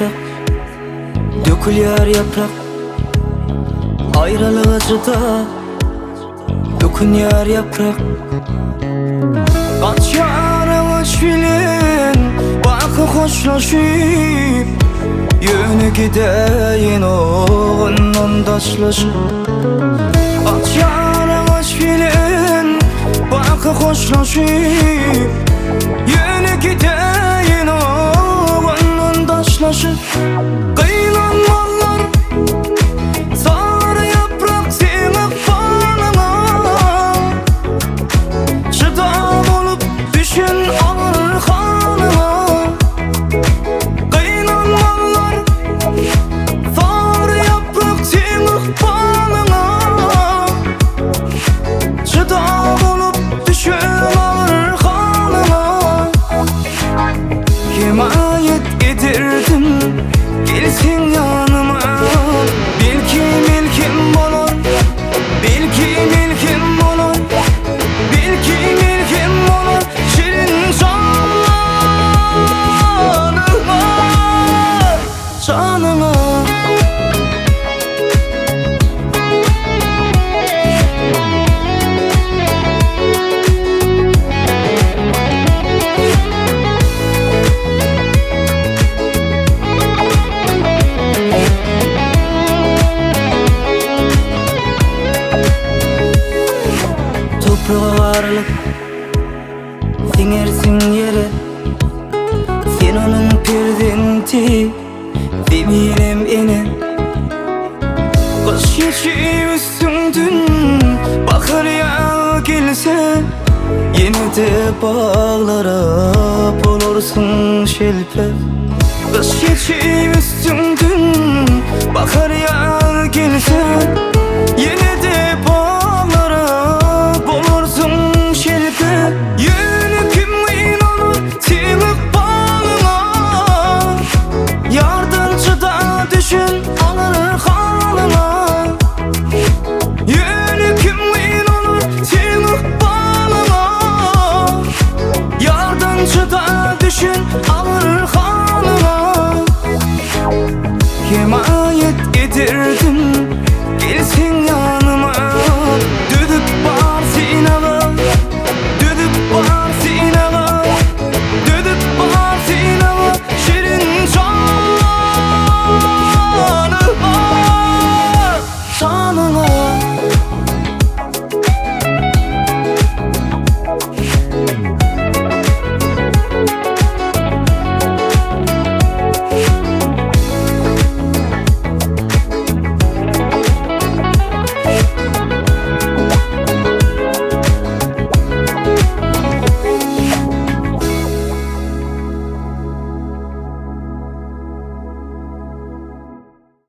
yaprak, dökülüyor yaprak. Ayrılık acıda dokunuyor yaprak. Kaç yarın üç filin bakı hoşlaşıp yönü gideyin oğundan taşlaşıp. Kaç yarın üç filin bakı hoşlaşıp yönü gideyin oğundan taşlaşıp. Kıyılanmalar sarı yaprak simik bağlama. Çıdam olup düşün ağır kanıma. Kıyılanmalar sarı yaprak simik bağlama. Çıdam olup düşün ağır kanıma. Himayet edirdim gelsin yanıma. Bil ki milkim olur, bil ki milkim olur, bil ki milkim olur şirin canıma, canıma. Toprağa varlık singersin yere. Sen onun perdenti demirim ene. Kış geçip üstündün bakır ya gelse. Yine de bağlara olursun şelpe. Kış geçip üstündün bakır ya gelse. Yine de bağlara olursun şelpe. Yönü kimin olur simik bağlama. Yardımcı da düşün